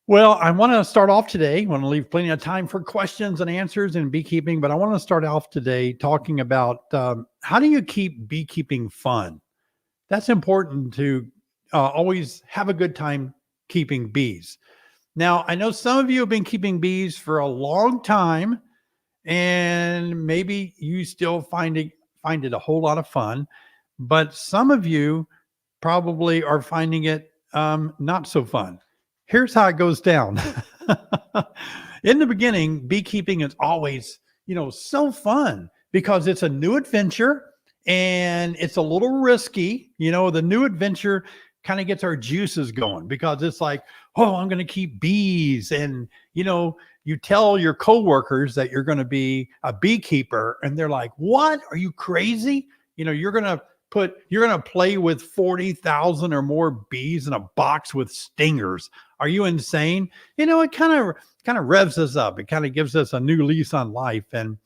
Well, I want to start off today. I want to leave plenty of time for questions and answers in beekeeping, but I want to start off today talking about how do you keep beekeeping fun? That's important to always have a good time keeping bees. Now, I know some of you have been keeping bees for a long time, and maybe you still find it a whole lot of fun, but some of you probably are finding it not so fun. Here's how it goes down. In the beginning, beekeeping is always, so fun because it's a new adventure and it's a little risky. The new adventure kind of gets our juices going because it's like, oh, I'm going to keep bees. And, you tell your coworkers that you're going to be a beekeeper and they're like, what? Are you crazy? You're going to play with 40,000 or more bees in a box with stingers. Are you insane? It kind of revs us up. It kind of gives us a new lease on life. And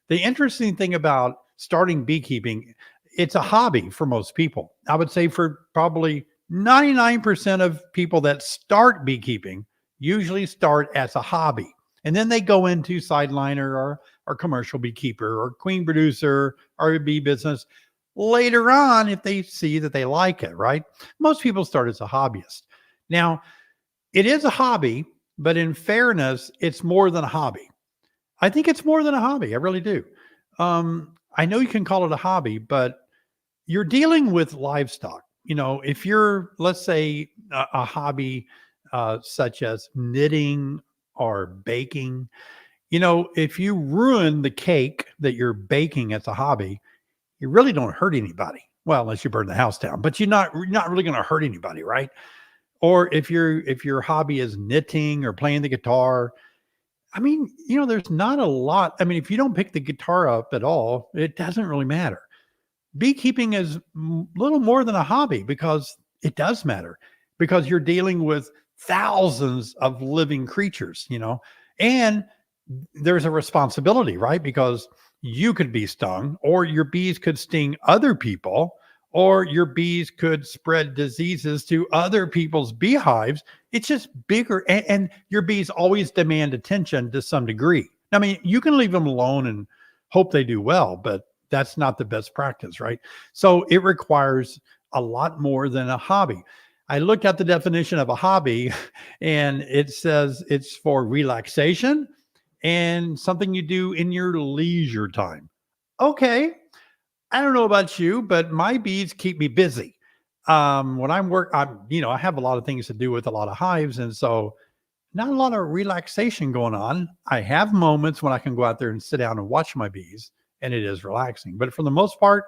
the interesting thing about starting beekeeping, it's a hobby for most people. I would say for probably 99% of people that start beekeeping usually start as a hobby. And then they go into sideliner or commercial beekeeper or queen producer or a bee business later on if they see that they like it, right? Most people start as a hobbyist. Now, it is a hobby, but in fairness, it's more than a hobby. I think it's more than a hobby. I really do. I know you can call it a hobby, but you're dealing with livestock. If you're, let's say, a hobby such as knitting or baking, if you ruin the cake that you're baking as a hobby, you really don't hurt anybody. Well, unless you burn the house down, but you're not really going to hurt anybody, right? Or if your hobby is knitting or playing the guitar, I mean, there's not a lot. I mean, if you don't pick the guitar up at all, it doesn't really matter. Beekeeping is little more than a hobby because it does matter because you're dealing with thousands of living creatures, and there's a responsibility, right? Because you could be stung, or your bees could sting other people, or your bees could spread diseases to other people's beehives. It's just bigger, and your bees always demand attention to some degree. I mean, you can leave them alone and hope they do well, but that's not the best practice, right? So it requires a lot more than a hobby. I looked at the definition of a hobby and it says it's for relaxation and something you do in your leisure time. Okay, I don't know about you, but my bees keep me busy. When I have a lot of things to do with a lot of hives, and so not a lot of relaxation going on. I have moments when I can go out there and sit down and watch my bees, and it is relaxing. But for the most part,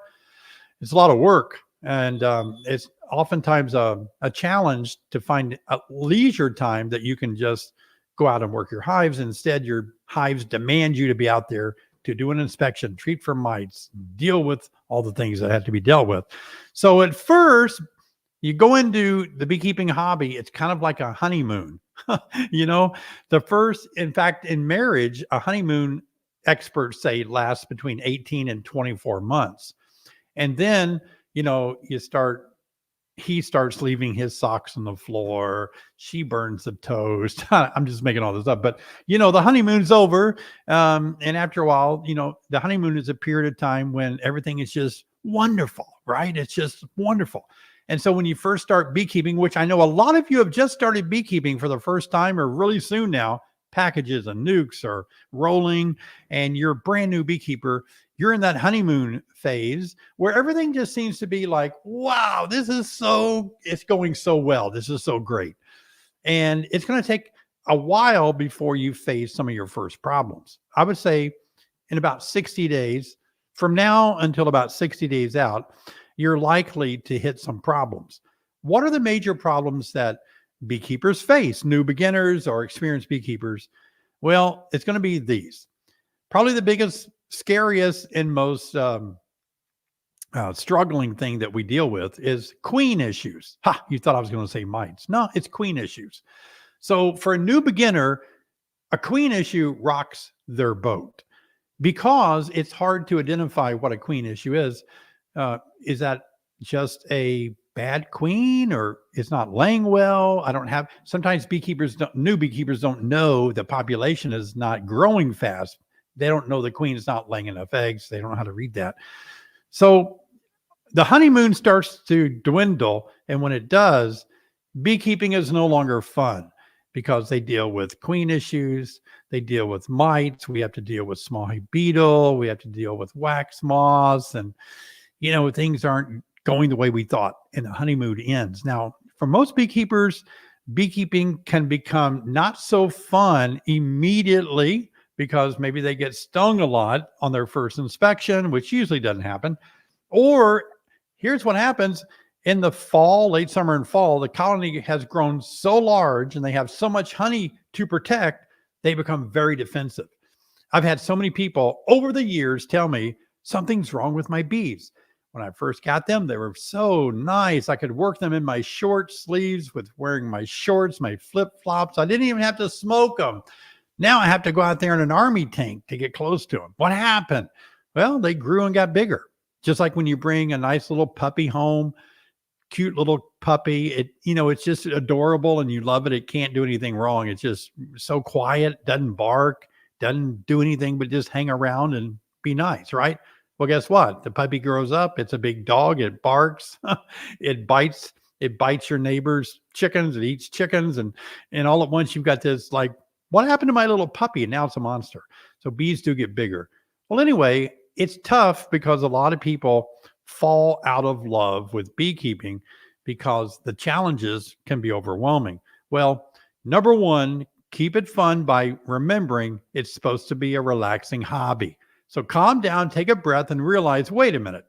it's a lot of work, and it's oftentimes a challenge to find a leisure time that you can just go out and work your hives. Instead, your hives demand you to be out there to do an inspection, treat for mites, deal with all the things that have to be dealt with. So at first, you go into the beekeeping hobby, it's kind of like a honeymoon. In fact, in marriage, a honeymoon, experts say, lasts between 18 and 24 months. And then, he starts leaving his socks on the floor. She burns the toast. I'm just making all this up, but the honeymoon's over. And after a while, the honeymoon is a period of time when everything is just wonderful, right? It's just wonderful. And so when you first start beekeeping, which I know a lot of you have just started beekeeping for the first time or really soon now, packages and nukes are rolling and you're a brand new beekeeper, you're in that honeymoon phase where everything just seems to be like, wow, it's going so well. This is so great. And it's going to take a while before you face some of your first problems. I would say in about 60 days, from now until about 60 days out, you're likely to hit some problems. What are the major problems that beekeepers face, new beginners or experienced beekeepers? Well, it's going to be these. Probably the biggest, scariest, and most struggling thing that we deal with is queen issues. Ha, you thought I was going to say mites. No, it's queen issues. So for a new beginner, a queen issue rocks their boat because it's hard to identify what a queen issue is. Is that just a bad queen or it's not laying well. I don't have, sometimes new beekeepers don't know the population is not growing fast. They don't know the queen is not laying enough eggs. They don't know how to read that. So the honeymoon starts to dwindle. And when it does, beekeeping is no longer fun because they deal with queen issues. They deal with mites. We have to deal with small hive beetle. We have to deal with wax moths. And, things aren't going the way we thought, and the honeymoon ends. Now, for most beekeepers, beekeeping can become not so fun immediately because maybe they get stung a lot on their first inspection, which usually doesn't happen. Or here's what happens in the fall, late summer and fall, the colony has grown so large and they have so much honey to protect, they become very defensive. I've had so many people over the years tell me something's wrong with my bees. When I first got them, they were so nice. I could work them in my short sleeves with wearing my shorts, my flip-flops. I didn't even have to smoke them. Now I have to go out there in an army tank to get close to them. What happened? Well, they grew and got bigger. Just like when you bring a nice little puppy home, cute little puppy, it's just adorable and you love it. It can't do anything wrong. It's just so quiet, doesn't bark, doesn't do anything but just hang around and be nice, right? Well, guess what? The puppy grows up. It's a big dog. It barks. It bites. It bites your neighbor's chickens. It eats chickens. And all at once you've got this like, what happened to my little puppy? And now it's a monster. So bees do get bigger. Well, anyway, it's tough because a lot of people fall out of love with beekeeping because the challenges can be overwhelming. Well, number one, keep it fun by remembering it's supposed to be a relaxing hobby. So calm down, take a breath, and realize, wait a minute,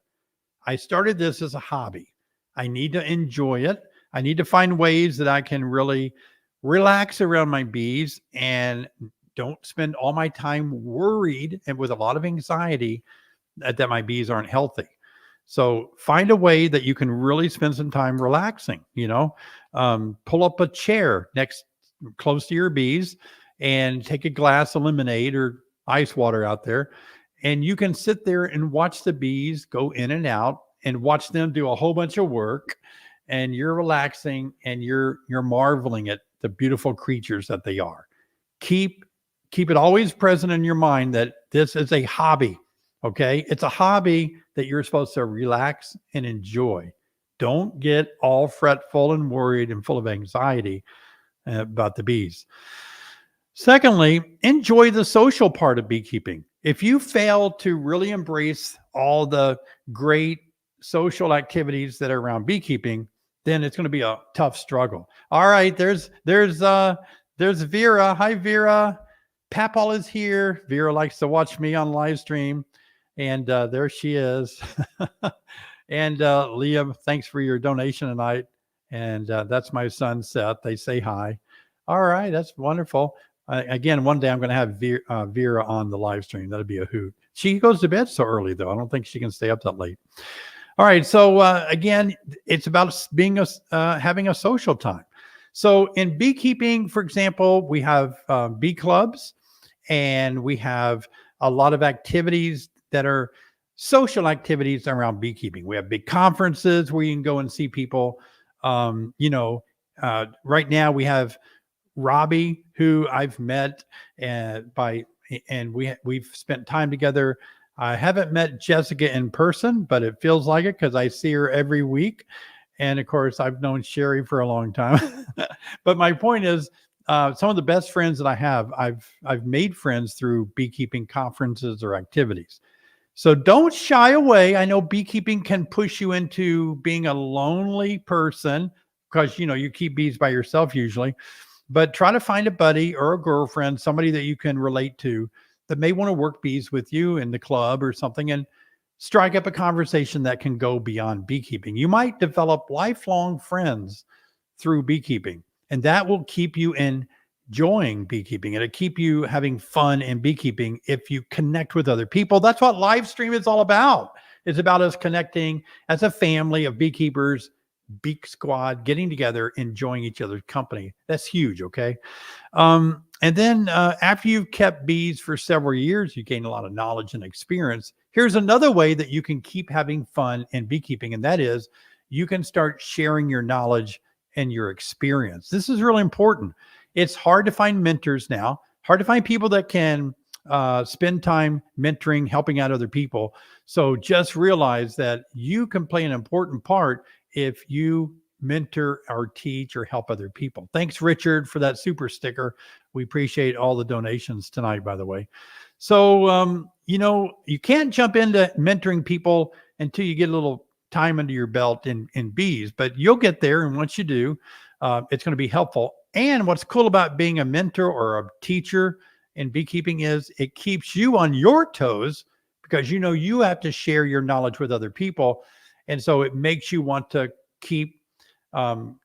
I started this as a hobby. I need to enjoy it. I need to find ways that I can really relax around my bees and don't spend all my time worried and with a lot of anxiety that my bees aren't healthy. So find a way that you can really spend some time relaxing, pull up a chair close to your bees and take a glass of lemonade or ice water out there. And you can sit there and watch the bees go in and out and watch them do a whole bunch of work. And you're relaxing and you're marveling at the beautiful creatures that they are. Keep it always present in your mind that this is a hobby. Okay. It's a hobby that you're supposed to relax and enjoy. Don't get all fretful and worried and full of anxiety about the bees. Secondly, enjoy the social part of beekeeping. If you fail to really embrace all the great social activities that are around beekeeping, then it's going to be a tough struggle. All right. There's Vera. Hi, Vera. Papal is here. Vera likes to watch me on live stream. And there she is. And Liam, thanks for your donation tonight. And that's my son, Seth. They say hi. All right. That's wonderful. Again, one day I'm going to have Vera on the live stream. That'd be a hoot. She goes to bed so early, though. I don't think she can stay up that late. All right. So again, it's about having a social time. So in beekeeping, for example, we have bee clubs and we have a lot of activities that are social activities around beekeeping. We have big conferences where you can go and see people. Right now we have Robbie, who I've met and we've spent time together. I haven't met Jessica in person, but it feels like it because I see her every week. And of course, I've known Sherry for a long time. But my point is, some of the best friends that I have, I've made friends through beekeeping conferences or activities. So don't shy away. I know beekeeping can push you into being a lonely person because, you keep bees by yourself usually, but try to find a buddy or a girlfriend, somebody that you can relate to that may want to work bees with you in the club or something, and strike up a conversation that can go beyond beekeeping. You might develop lifelong friends through beekeeping, and that will keep you enjoying beekeeping. It'll keep you having fun in beekeeping if you connect with other people. That's what LiveStream is all about. It's about us connecting as a family of beekeepers, Beak Squad, getting together, enjoying each other's company. That's huge, okay? And then after you've kept bees for several years, you gain a lot of knowledge and experience. Here's another way that you can keep having fun in beekeeping, and that is you can start sharing your knowledge and your experience. This is really important. It's hard to find mentors now, hard to find people that can spend time mentoring, helping out other people. So just realize that you can play an important part if you mentor or teach or help other people. Thanks, Richard, for that super sticker. We appreciate all the donations tonight, by the way. So, you can't jump into mentoring people until you get a little time under your belt in bees, but you'll get there. And once you do, it's going to be helpful. And what's cool about being a mentor or a teacher in beekeeping is it keeps you on your toes because you have to share your knowledge with other people. And so it makes you want to keep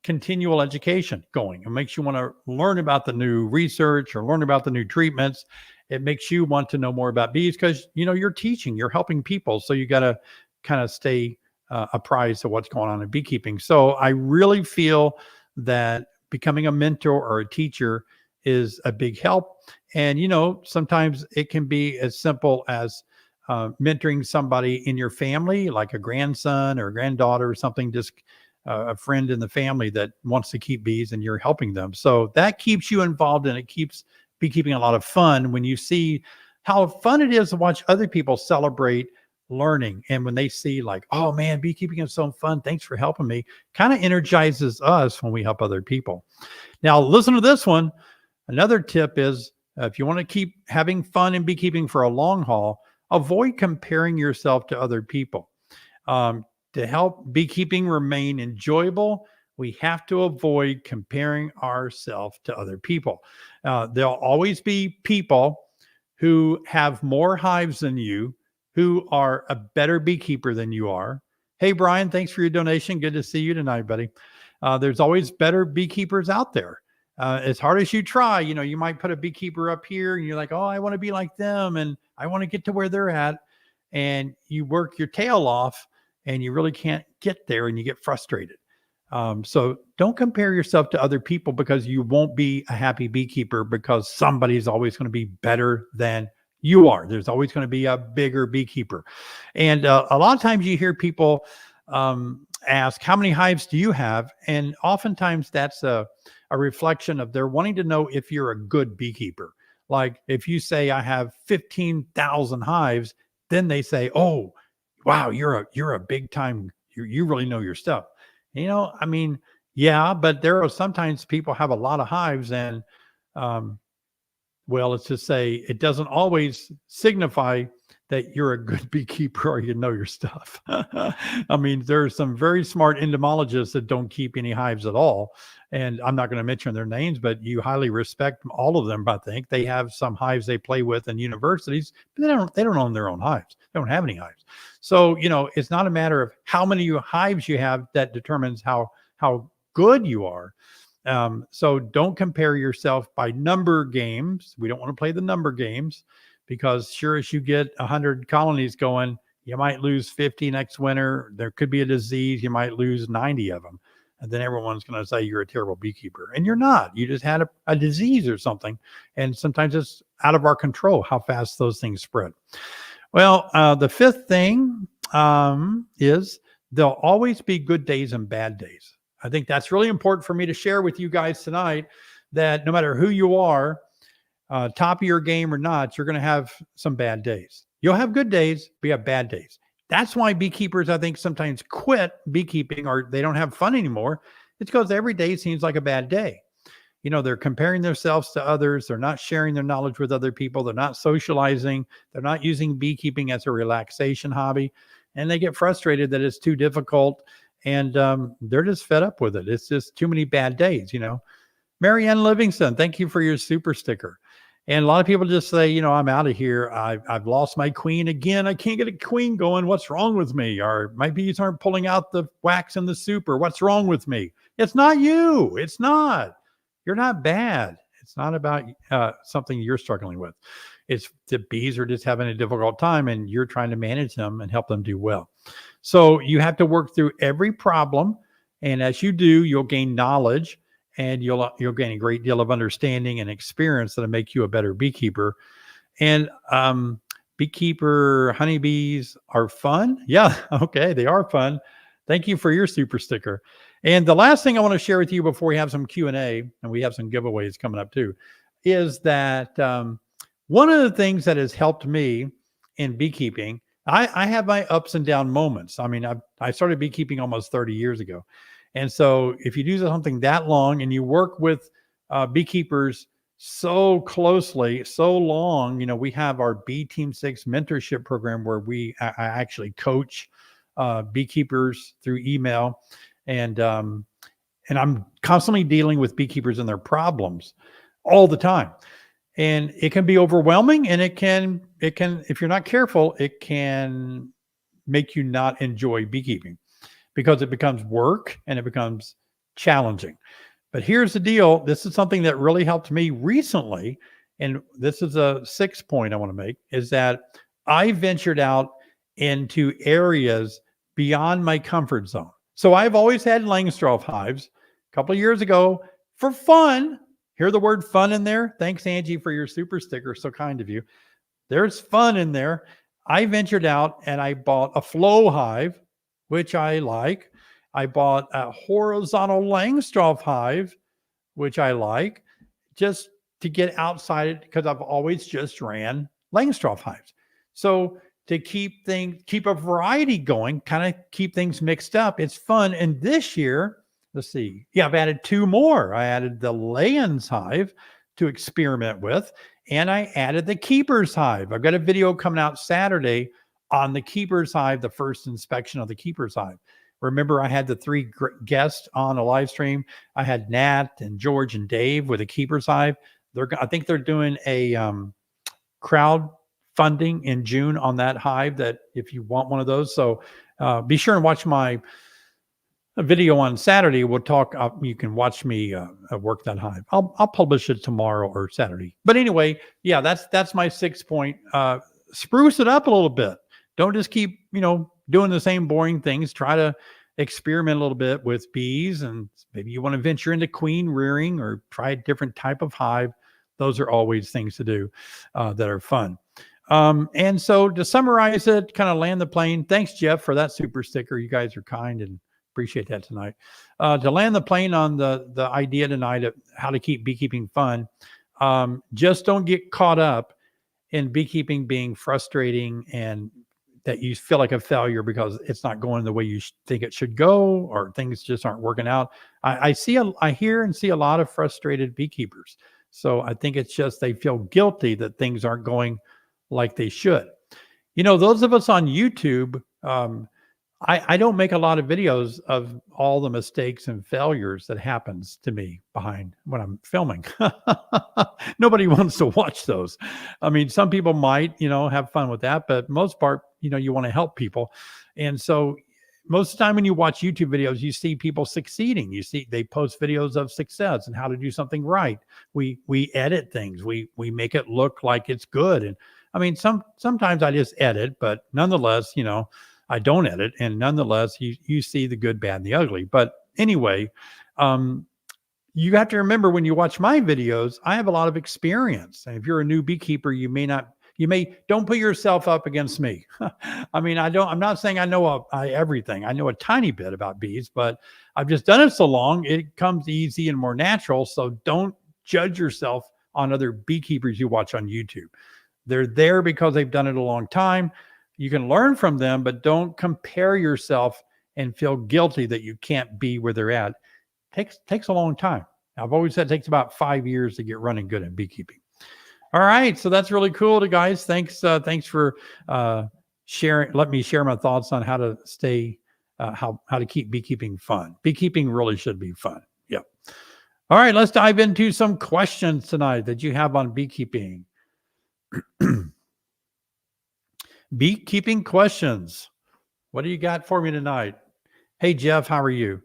continual education going. It makes you want to learn about the new research or learn about the new treatments. It makes you want to know more about bees because, you're teaching, you're helping people. So you got to kind of stay apprised of what's going on in beekeeping. So I really feel that becoming a mentor or a teacher is a big help. And, sometimes it can be as simple as mentoring somebody in your family, like a grandson or a granddaughter or something, just a friend in the family that wants to keep bees and you're helping them. So that keeps you involved and it keeps beekeeping a lot of fun when you see how fun it is to watch other people celebrate learning. And when they see like, oh man, beekeeping is so fun. Thanks for helping me. Kind of energizes us when we help other people. Now, listen to this one. Another tip is if you want to keep having fun in beekeeping for a long haul, avoid comparing yourself to other people. To help beekeeping remain enjoyable, we have to avoid comparing ourselves to other people. There'll always be people who have more hives than you, who are a better beekeeper than you are. Hey, Brian, thanks for your donation. Good to see you tonight, buddy. There's always better beekeepers out there. As hard as you try, you might put a beekeeper up here and you're like, oh, I want to be like them and I want to get to where they're at. And you work your tail off and you really can't get there and you get frustrated. So don't compare yourself to other people because you won't be a happy beekeeper because somebody's always going to be better than you are. There's always going to be a bigger beekeeper. And a lot of times you hear people ask, how many hives do you have? And oftentimes that's a reflection of they're wanting to know if you're a good beekeeper. Like if you say I have 15,000 hives, then they say, oh, wow, you're a big time, you really know your stuff. Yeah, but there are sometimes people have a lot of hives and, well, let's just say it doesn't always signify that you're a good beekeeper or you know your stuff. There are some very smart entomologists that don't keep any hives at all. And I'm not going to mention their names, but you highly respect all of them. I think they have some hives they play with in universities, but they don't own their own hives. They don't have any hives. So, it's not a matter of how many hives you have that determines how good you are. So don't compare yourself by number games. We don't want to play the number games because sure as you get 100 colonies going, you might lose 50 next winter. There could be a disease. You might lose 90 of them. And then everyone's going to say you're a terrible beekeeper. And you're not. You just had a disease or something. And sometimes it's out of our control how fast those things spread. Well, the fifth thing is there'll always be good days and bad days. I think that's really important for me to share with you guys tonight, that no matter who you are, top of your game or not, you're going to have some bad days. You'll have good days, but you have bad days. That's why beekeepers, I think, sometimes quit beekeeping or they don't have fun anymore. It's because every day seems like a bad day. They're comparing themselves to others. They're not sharing their knowledge with other people. They're not socializing. They're not using beekeeping as a relaxation hobby. And they get frustrated that it's too difficult. And they're just fed up with it. It's just too many bad days, Marianne Livingston, thank you for your super sticker. And a lot of people just say, I'm out of here. I've lost my queen again. I can't get a queen going. What's wrong with me? Or my bees aren't pulling out the wax in the soup. Or what's wrong with me? It's not you. It's not. You're not bad. It's not about something you're struggling with. It's the bees are just having a difficult time and you're trying to manage them and help them do well. So you have to work through every problem. And as you do, you'll gain knowledge and you'll gain a great deal of understanding and experience that'll make you a better beekeeper. And beekeeper honeybees are fun. Yeah. Okay. They are fun. Thank you for your super sticker. And the last thing I want to share with you before we have some Q&A, and we have some giveaways coming up too, is that one of the things that has helped me in beekeeping, I have my ups and down moments. I mean, I started beekeeping almost 30 years ago. And so if you do something that long and you work with beekeepers so closely, so long, we have our Bee Team 6 mentorship program where I actually coach beekeepers through email, and I'm constantly dealing with beekeepers and their problems all the time. And it can be overwhelming, and it can, if you're not careful, it can make you not enjoy beekeeping because it becomes work and it becomes challenging. But here's the deal. This is something that really helped me recently. And this is a 6th point I want to make, is that I ventured out into areas beyond my comfort zone. So I've always had Langstroth hives. A couple of years ago, for fun, hear the word fun in there? Thanks, Angie, for your super sticker. So kind of you. There's fun in there. I ventured out and I bought a flow hive, which I like. I bought a horizontal Langstroth hive, which I like, just to get outside it, because I've always just ran Langstroth hives. So to keep a variety going, kind of keep things mixed up. It's fun. And this year, let's see. Yeah, I've added 2 more. I added the Layens hive to experiment with, and I added the Keepers hive. I've got a video coming out Saturday on the Keepers hive, the first inspection of the Keepers hive. Remember, I had the 3 guests on a live stream. I had Nat and George and Dave with a Keepers hive. I think they're doing a crowd funding in June on that hive, that if you want one of those. So be sure and watch my video on Saturday. We'll talk. You can watch me work that hive. I'll publish it tomorrow or Saturday. But anyway, yeah, that's my 6th point. Spruce it up a little bit. Don't just keep doing the same boring things. Try to experiment a little bit with bees, and maybe you want to venture into queen rearing or try a different type of hive. Those are always things to do that are fun. And so to summarize it, kind of land the plane. Thanks, Jeff, for that super sticker. You guys are kind and appreciate that tonight. To land the plane on the idea tonight of how to keep beekeeping fun, just don't get caught up in beekeeping being frustrating and that you feel like a failure because it's not going the way you think it should go, or things just aren't working out. I hear and see a lot of frustrated beekeepers. So I think it's just they feel guilty that things aren't going like they should. Those of us on YouTube, I don't make a lot of videos of all the mistakes and failures that happens to me behind when I'm filming. Nobody wants to watch those. I mean, some people might, have fun with that, but most part, you want to help people. And so most of the time when you watch YouTube videos, you see people succeeding. You see they post videos of success and how to do something right. We edit things. We make it look like it's good. And I mean, sometimes I just edit, but nonetheless, I don't edit, and nonetheless, you see the good, bad, and the ugly. But anyway, you have to remember when you watch my videos, I have a lot of experience. And if you're a new beekeeper, don't put yourself up against me. I mean, I'm not saying I know everything. I know a tiny bit about bees, but I've just done it so long, it comes easy and more natural. So don't judge yourself on other beekeepers you watch on YouTube. They're there because they've done it a long time. You can learn from them, but don't compare yourself and feel guilty that you can't be where they're at. Takes a long time. I've always said it takes about 5 years to get running good at beekeeping. All right, so that's really cool, guys. Thanks for sharing. Let me share my thoughts on how to stay, how to keep beekeeping fun. Beekeeping really should be fun. Yep. All right, let's dive into some questions tonight that you have on beekeeping. Beekeeping questions. What do you got for me tonight? Hey, Jeff, how are you?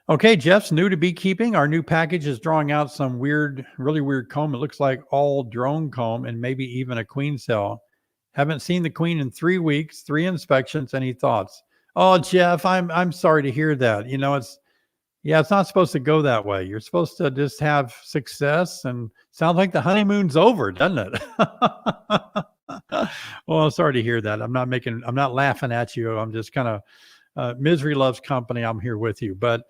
Okay, Jeff's new to beekeeping. Our new package is drawing out some really weird comb. It looks like all drone comb and maybe even a queen cell. Haven't seen the queen in 3 weeks, 3 inspections. Any thoughts? Oh, Jeff, I'm sorry to hear that. It's not supposed to go that way. You're supposed to just have success, and sounds like the honeymoon's over, doesn't it? Well, sorry to hear that. I'm not laughing at you. I'm just kind of Misery loves company. I'm here with you. But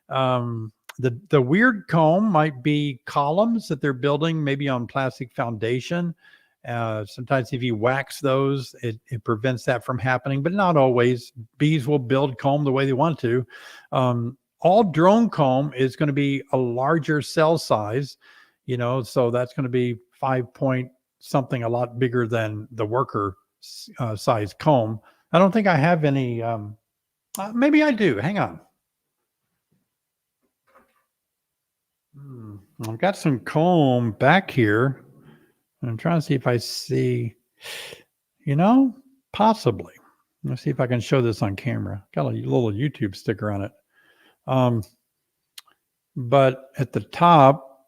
the weird comb might be columns that they're building, maybe on plastic foundation. Sometimes if you wax those, it prevents that from happening, but not always. Bees will build comb the way they want to. All drone comb is going to be a larger cell size, so that's going to be 5 point something, a lot bigger than the worker size comb. I don't think I have any. Maybe I do. Hang on. I've got some comb back here. I'm trying to see if I see, possibly. Let's see if I can show this on camera. Got a little YouTube sticker on it. But at the top,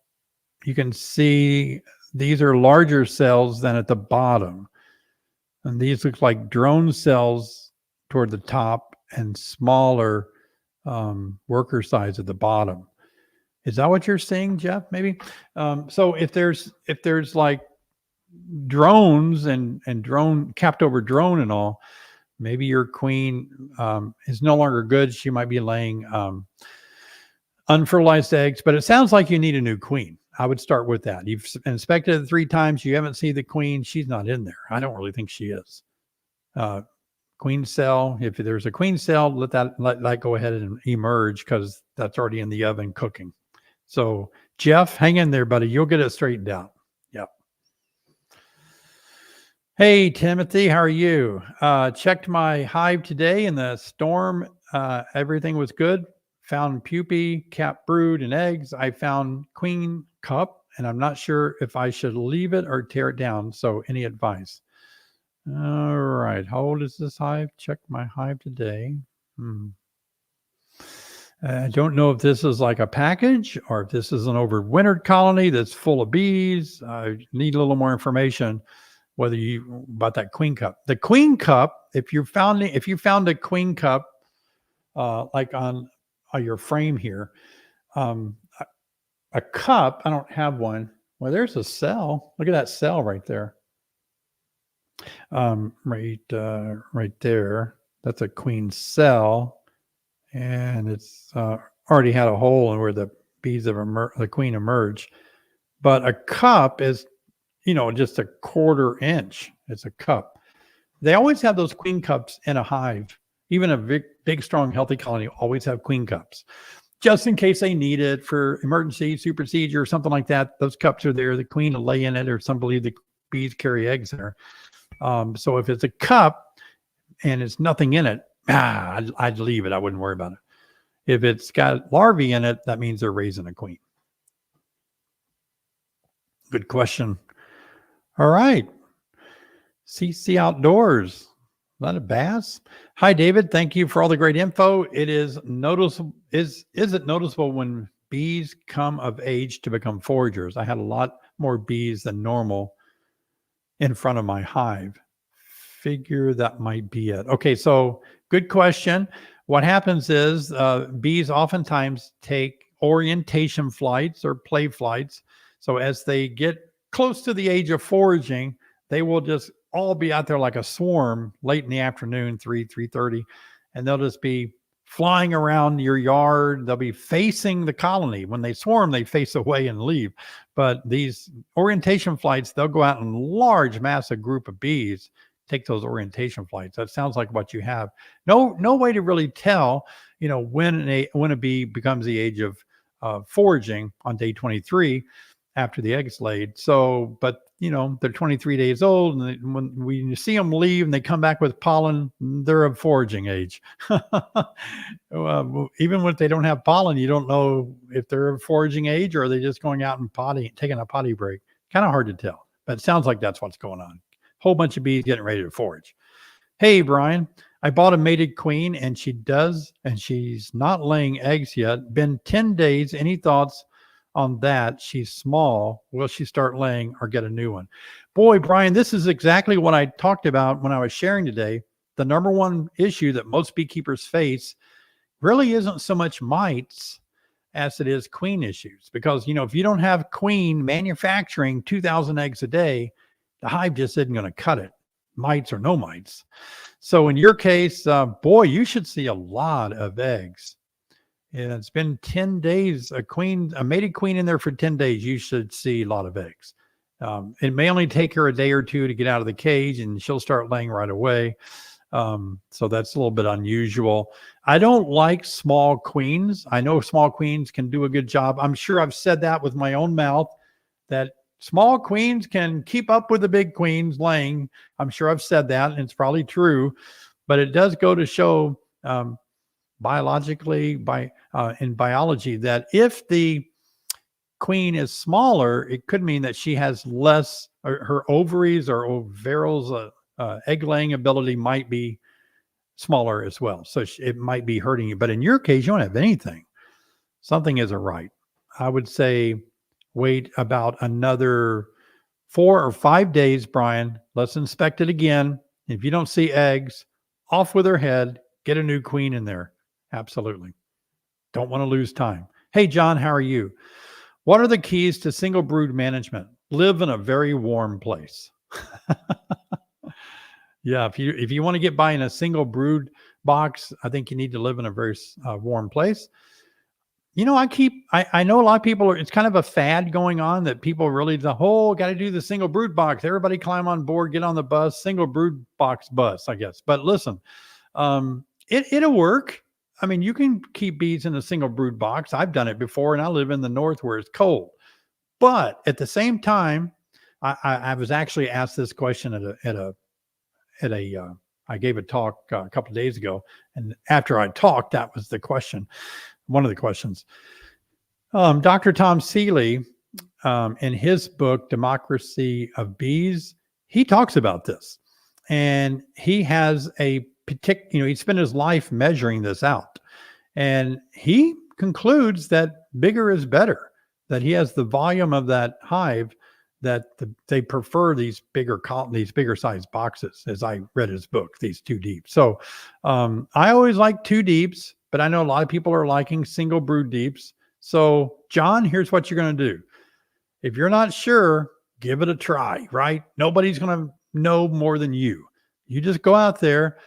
you can see these are larger cells than at the bottom. And these look like drone cells toward the top and smaller worker size at the bottom. Is that what you're seeing, Jeff? Maybe. So if there's like drones and drone capped over drone and all, maybe your queen is no longer good. She might be laying unfertilized eggs, but it sounds like you need a new queen. I would start with that. You've inspected it 3 times. You haven't seen the queen. She's not in there. I don't really think she is. Queen cell. If there's a queen cell, let that go ahead and emerge, because that's already in the oven cooking. So Jeff, hang in there, buddy. You'll get it straightened out. Yep. Hey, Timothy, how are you? Checked my hive today in the storm. Everything was good. Found pupae, cap brood, and eggs. I found queen cup, and I'm not sure if I should leave it or tear it down. So any advice? All right. How old is this hive? Check my hive today. I don't know if this is like a package or if this is an overwintered colony that's full of bees. I need a little more information about that queen cup. The queen cup, if you found a queen cup, like on your frame here, a cup, I don't have one. Well, there's a cell. Look at that cell right there. Right there. That's a queen cell. And it's already had a hole in where the bees have the queen emerged. But a cup is, just a 1/4 inch. It's a cup. They always have those queen cups in a hive. Even a big, strong, healthy colony always have queen cups, just in case they need it for emergency, super procedure, or something like that. Those cups are there. The queen will lay in it, or some believe the bees carry eggs there. So if it's a cup and it's nothing in it, I'd leave it. I wouldn't worry about it. If it's got larvae in it, that means they're raising a queen. Good question. All right. CC Outdoors. Not a bass. Hi, David. Thank you for all the great info. It is noticeable. Is it noticeable when bees come of age to become foragers? I had a lot more bees than normal in front of my hive. Figure that might be it. Okay, so good question. What happens is bees oftentimes take orientation flights or play flights. So as they get close to the age of foraging, they will just all be out there like a swarm late in the afternoon, 3:30, and they'll just be flying around your yard. They'll be facing the colony. When they swarm, they face away and leave. But these orientation flights, they'll go out in large, massive group of bees, take those orientation flights. That sounds like what you have. No way to really tell, when a bee becomes the age of foraging on day 23 after the egg's laid. So, but they're 23 days old, and when you see them leave and they come back with pollen, they're of foraging age. Even when they don't have pollen, you don't know if they're of foraging age or are they just going out and taking a potty break. Kind of hard to tell, but it sounds like that's what's going on. Whole bunch of bees getting ready to forage. Hey, Brian, I bought a mated queen and she's not laying eggs yet. Been 10 days. Any thoughts on that? She's small. Will she start laying or get a new one? Boy, Brian, this is exactly what I talked about when I was sharing today. The number one issue that most beekeepers face really isn't so much mites as it is queen issues. Because, if you don't have queen manufacturing 2,000 eggs a day, the hive just isn't going to cut it. mites or no mites. So in your case, boy, you should see a lot of eggs. And it's been 10 days, a mated queen in there for 10 days, you should see a lot of eggs. It may only take her a day or two to get out of the cage and she'll start laying right away. So that's a little bit unusual. I don't like small queens. I know small queens can do a good job. I'm sure I've said that with my own mouth, that small queens can keep up with the big queens laying. I'm sure I've said that, and it's probably true, but it does go to show biologically, in biology, that if the queen is smaller, it could mean that she has less, or her ovaries or ovarils, egg laying ability might be smaller as well. So it might be hurting you. But in your case, you don't have anything. Something isn't right. I would say wait about another 4 or 5 days, Brian. Let's inspect it again. If you don't see eggs, off with her head, get a new queen in there. Absolutely. Don't want to lose time. Hey, John, how are you? What are the keys to single brood management? Live in a very warm place. Yeah, if you want to get by in a single brood box, I think you need to live in a very warm place. You know, I know a lot of people it's kind of a fad going on that people really got to do the single brood box. Everybody climb on board, get on the bus, single brood box bus, I guess. But listen, it'll work. I mean, you can keep bees in a single brood box. I've done it before, and I live in the north where it's cold. But at the same time, I was actually asked this question I gave a talk a couple of days ago, and after I talked, that was the question, one of the questions. Dr. Tom Seeley, in his book Democracy of Bees, he talks about this, and he has a particular, he spent his life measuring this out, and he concludes that bigger is better, that he has the volume of that hive, that they prefer these bigger sized boxes, as I read his book, these 2 deep. So I always like 2 deeps, but I know a lot of people are liking single brood deeps. So John, here's what you're going to do. If you're not sure, give it a try, right? Nobody's going to know more than you. You just go out there,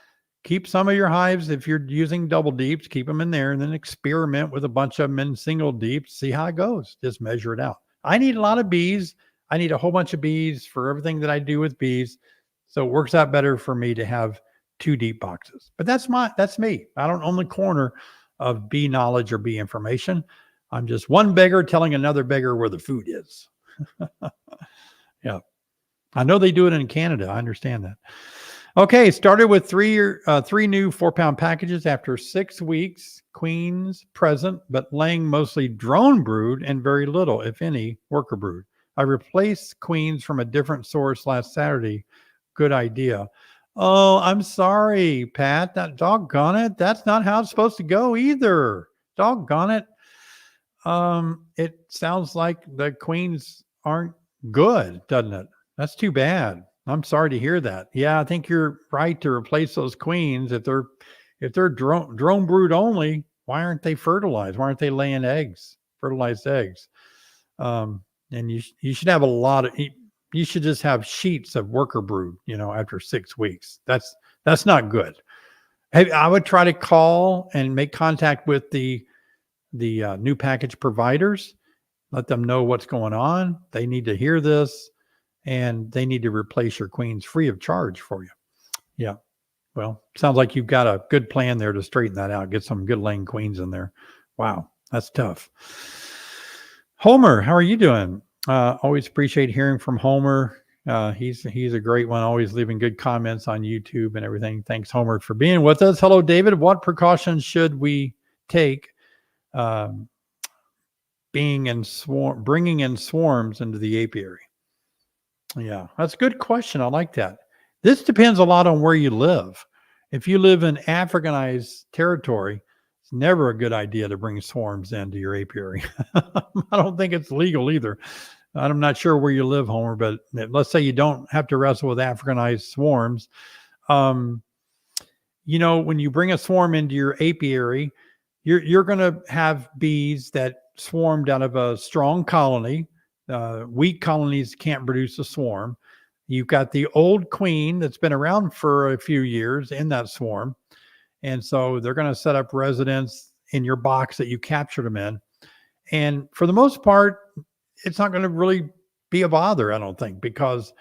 keep some of your hives. If you're using double deeps, keep them in there, and then experiment with a bunch of them in single deeps. See how it goes. Just measure it out. I need a lot of bees. I need a whole bunch of bees for everything that I do with bees. So it works out better for me to have 2 deep boxes. But that's me. I don't own the corner of bee knowledge or bee information. I'm just one beggar telling another beggar where the food is. Yeah. I know they do it in Canada. I understand that. Okay, started with 3 new 4-pound packages after 6 weeks. Queens present, but laying mostly drone brood and very little, if any, worker brood. I replaced queens from a different source last Saturday. Good idea. Oh, I'm sorry, Pat. That doggone it. That's not how it's supposed to go either. Doggone it. It sounds like the queens aren't good, doesn't it? That's too bad. I'm sorry to hear that. Yeah, I think you're right to replace those queens. If they're drone brood only, why aren't they fertilized? Why aren't they laying eggs, fertilized eggs? And you should have you should just have sheets of worker brood, after 6 weeks. That's not good. Hey, I would try to call and make contact with the new package providers, let them know what's going on. They need to hear this, and they need to replace your queens free of charge for you. Yeah. Well, sounds like you've got a good plan there to straighten that out. Get some good laying queens in there. Wow, that's tough. Homer, how are you doing? Always appreciate hearing from Homer. He's a great one, always leaving good comments on YouTube and everything. Thanks, Homer, for being with us. Hello, David. What precautions should we take bringing in swarms into the apiary? Yeah, that's a good question. I like that. This depends a lot on where you live. If you live in Africanized territory, it's never a good idea to bring swarms into your apiary. I don't think it's legal either. I'm not sure where you live, Homer, but let's say you don't have to wrestle with Africanized swarms. When you bring a swarm into your apiary, you're going to have bees that swarmed out of a strong colony. Weak colonies can't produce a swarm. You've got the old queen that's been around for a few years in that swarm. And so they're going to set up residence in your box that you captured them in. And for the most part, it's not going to really be a bother, I don't think, because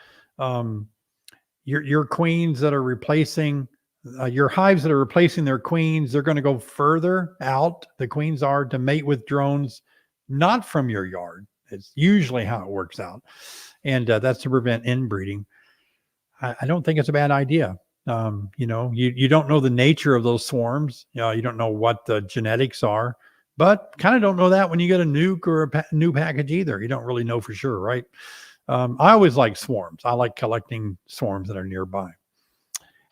your queens that are replacing your hives that are replacing their queens, they're going to go further out. The queens are to mate with drones, not from your yard. It's usually how it works out. And that's to prevent inbreeding. I don't think it's a bad idea. You know, you don't know the nature of those swarms. You don't know what the genetics are, but kind of don't know that when you get a nuke or a new package either. You don't really know for sure, right? I always like swarms. I like collecting swarms that are nearby.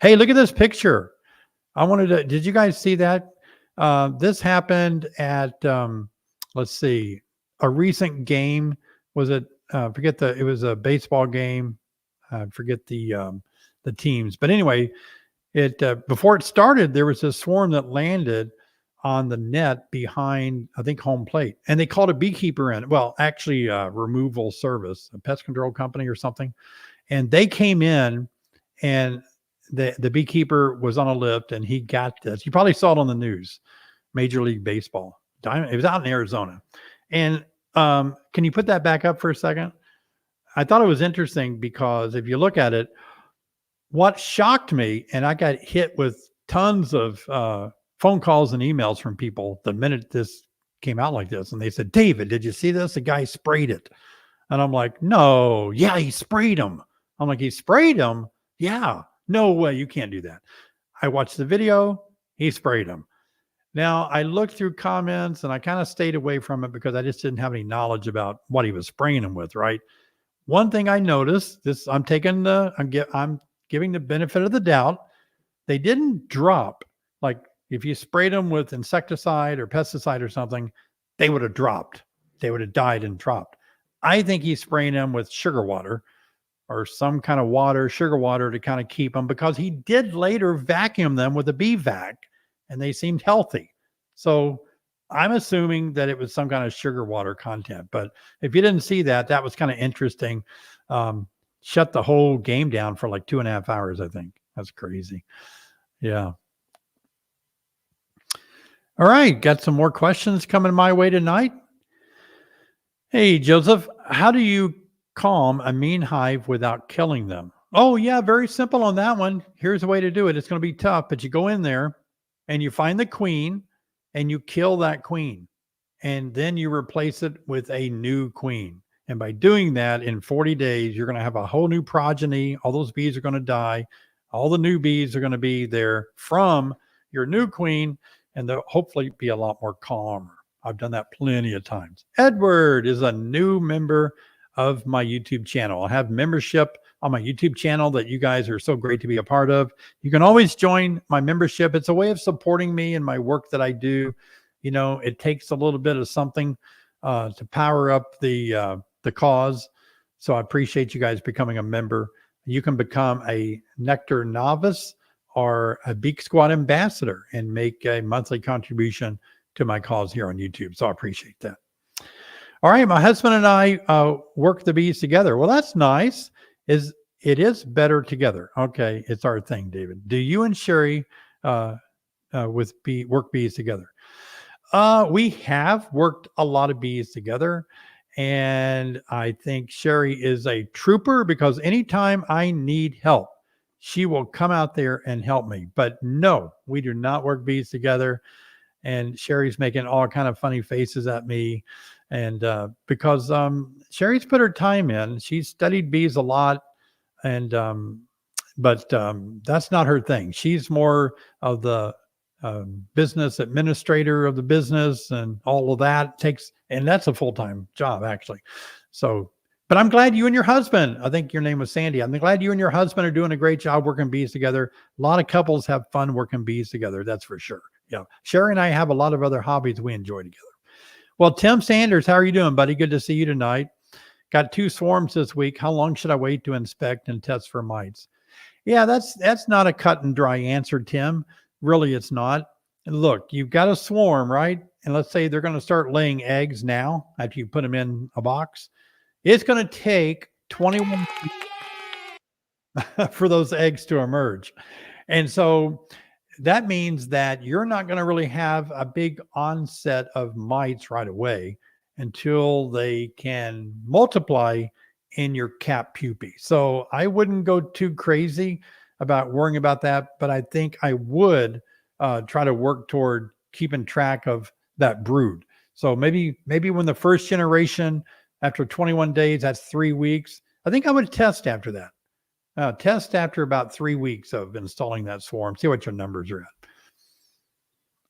Hey, look at this picture. Did you guys see that? This happened at, let's see, a recent game. Was it, it was a baseball game. I forget the teams, but anyway, before it started, there was a swarm that landed on the net behind, I think, home plate, and they called a beekeeper in. Well, actually, removal service, a pest control company or something, and they came in, and the beekeeper was on a lift, and he got this. You probably saw it on the news, Major League Baseball. It was out in Arizona, and can you put that back up for a second? I thought it was interesting because if you look at it, what shocked me, and I got hit with tons of phone calls and emails from people the minute this came out like this. And they said, David, did you see this? The guy sprayed it. And I'm like, no, yeah, he sprayed him. I'm like, he sprayed him? Yeah, no way, you can't do that. I watched the video, he sprayed him. Now, I looked through comments and I kind of stayed away from it because I just didn't have any knowledge about what he was spraying him with, right? One thing I noticed, I'm giving the benefit of the doubt. They didn't drop. Like if you sprayed them with insecticide or pesticide or something, they would have dropped. They would have died and dropped. I think he's spraying them with sugar water or some kind of water, sugar water, to kind of keep them, because he did later vacuum them with a bee vac and they seemed healthy. So I'm assuming that it was some kind of sugar water content. But if you didn't see that, that was kind of interesting. Shut the whole game down for like 2.5 hours, I think. That's crazy. Yeah. All right. Got some more questions coming my way tonight. Hey, Joseph, how do you calm a mean hive without killing them? Oh, yeah. Very simple on that one. Here's a way to do it. It's going to be tough, but you go in there and you find the queen and you kill that queen. And then you replace it with a new queen. And by doing that, in 40 days, you're going to have a whole new progeny. All those bees are going to die. All the new bees are going to be there from your new queen, and they'll hopefully be a lot more calmer. I've done that plenty of times. Edward is a new member of my YouTube channel. I have membership on my YouTube channel that you guys are so great to be a part of. You can always join my membership. It's a way of supporting me and my work that I do. You know, it takes a little bit of something to power up the cause. So I appreciate you guys becoming a member. You can become a nectar novice or a Beak Squad ambassador and make a monthly contribution to my cause here on YouTube. So I appreciate that. All right, my husband and I work the bees together. Well, that's nice. It is better together. Okay, it's our thing, David. Do you and Sherry work bees together? We have worked a lot of bees together, and I think Sherry is a trooper because anytime I need help, she will come out there and help me. But no, we do not work bees together. And Sherry's making all kind of funny faces at me. And because Sherry's put her time in, she's studied bees a lot, and but that's not her thing. She's more of the business administrator of the business and all of that and that's a full-time job actually. So, but I'm glad you and your husband, I think your name was Sandy. I'm glad you and your husband are doing a great job working bees together. A lot of couples have fun working bees together. That's for sure. Yeah. Sherry and I have a lot of other hobbies we enjoy together. Well, Tim Sanders, how are you doing, buddy? Good to see you tonight. Got 2 swarms this week. How long should I wait to inspect and test for mites? Yeah, that's not a cut and dry answer, Tim. Really, it's not. And look, you've got a swarm, right? And let's say they're going to start laying eggs now after you put them in a box. It's going to take 21 for those eggs to emerge. And so that means that you're not going to really have a big onset of mites right away until they can multiply in your cap pupae. So I wouldn't go too crazy about worrying about that, but I think I would try to work toward keeping track of that brood. So maybe when the first generation, after 21 days, that's 3 weeks. I think I would test after that. Test after about 3 weeks of installing that swarm. See what your numbers are at.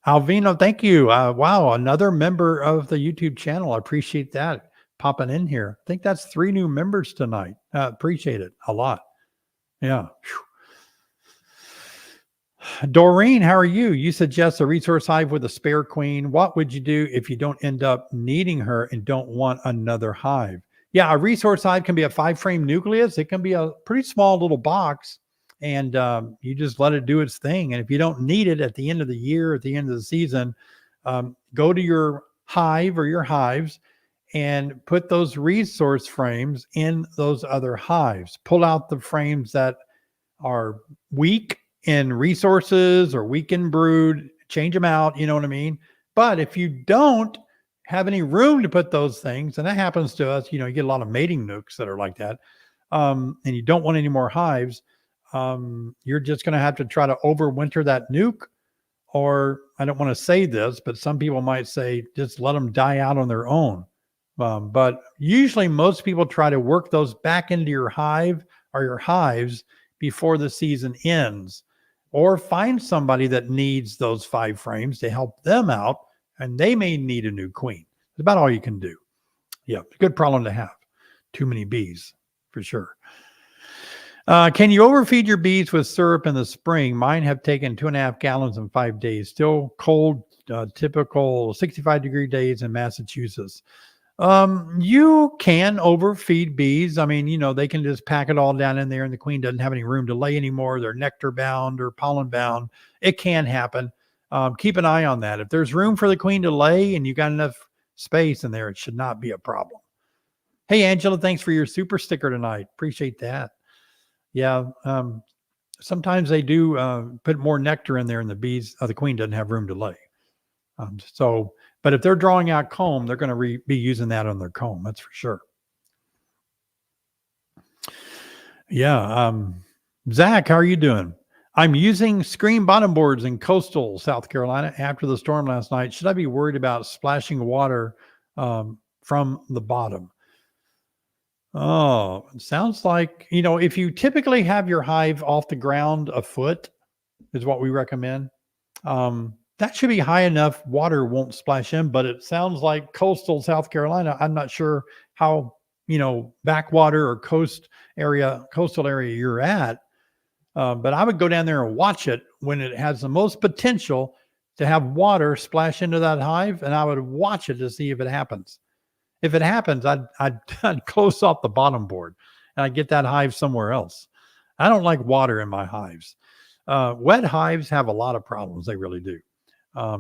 Alvino, thank you. Wow, another member of the YouTube channel. I appreciate that popping in here. I think that's 3 new members tonight. Appreciate it a lot. Yeah. Doreen, how are you? You suggest a resource hive with a spare queen. What would you do if you don't end up needing her and don't want another hive? Yeah, a resource hive can be a 5-frame nucleus. It can be a pretty small little box, and you just let it do its thing. And if you don't need it at the end of the year, at the end of the season, go to your hive or your hives and put those resource frames in those other hives. Pull out the frames that are weak in resources or weak in brood, change them out. You know what I mean? But if you don't have any room to put those things, and that happens to us, you get a lot of mating nooks that are like that, and you don't want any more hives, you're just going to have to try to overwinter that nuke. Or I don't want to say this, but some people might say just let them die out on their own. But usually most people try to work those back into your hive or your hives before the season ends, or find somebody that needs those 5 frames to help them out, and they may need a new queen. It's about all you can do. Yeah, good problem to have. Too many bees, for sure. Can you overfeed your bees with syrup in the spring? Mine have taken 2.5 gallons in 5 days. Still cold, typical 65-degree days in Massachusetts. You can overfeed bees. I mean, they can just pack it all down in there and the queen doesn't have any room to lay anymore. They're nectar bound or pollen bound. It can happen. Keep an eye on that. If there's room for the queen to lay and you got enough space in there, it should not be a problem. Hey, Angela, thanks for your super sticker tonight. Appreciate that. Yeah. Sometimes they do put more nectar in there and the queen doesn't have room to lay. But if they're drawing out comb, they're going to be using that on their comb. That's for sure. Yeah. Zach, how are you doing? I'm using screen bottom boards in coastal South Carolina after the storm last night. Should I be worried about splashing water from the bottom? Oh, it sounds like, if you typically have your hive off the ground a foot is what we recommend. That should be high enough. Water won't splash in, but it sounds like coastal South Carolina. I'm not sure how, backwater or coastal area you're at. But I would go down there and watch it when it has the most potential to have water splash into that hive. And I would watch it to see if it happens. If it happens, I'd close off the bottom board and I'd get that hive somewhere else. I don't like water in my hives. Wet hives have a lot of problems. They really do.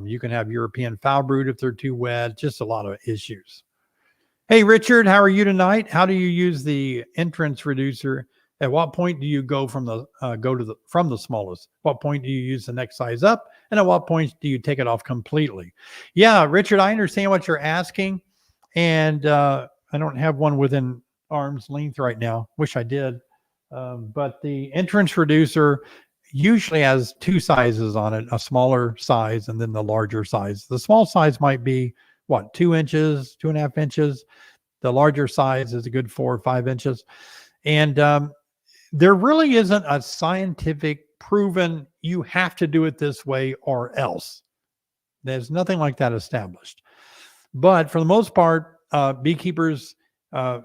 You can have European foul brood if they're too wet, just a lot of issues. Hey, Richard, how are you tonight? How do you use the entrance reducer? At what point do you go from the smallest? What point do you use the next size up? And at what point do you take it off completely? Yeah, Richard, I understand what you're asking. And I don't have one within arm's length right now. Wish I did. But the entrance reducer usually has 2 sizes on it, a smaller size and then the larger size. The small size might be 2 inches, 2.5 inches. The larger size is a good 4 or 5 inches. And there really isn't a scientific proven you have to do it this way or else. There's nothing like that established. But for the most part, beekeepers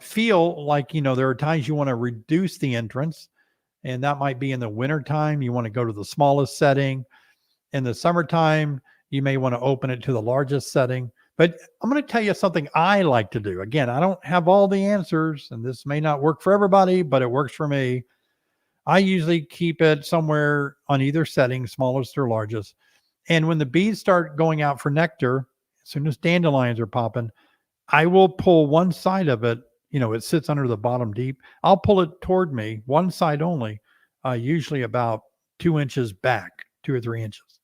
feel like, there are times you want to reduce the entrance. And that might be in the wintertime. You want to go to the smallest setting. In the summertime, you may want to open it to the largest setting. But I'm going to tell you something I like to do. Again, I don't have all the answers, and this may not work for everybody, but it works for me. I usually keep it somewhere on either setting, smallest or largest. And when the bees start going out for nectar, as soon as dandelions are popping, I will pull one side of it. It sits under the bottom deep. I'll pull it toward me, one side only, usually about 2 inches back, 2 or 3 inches.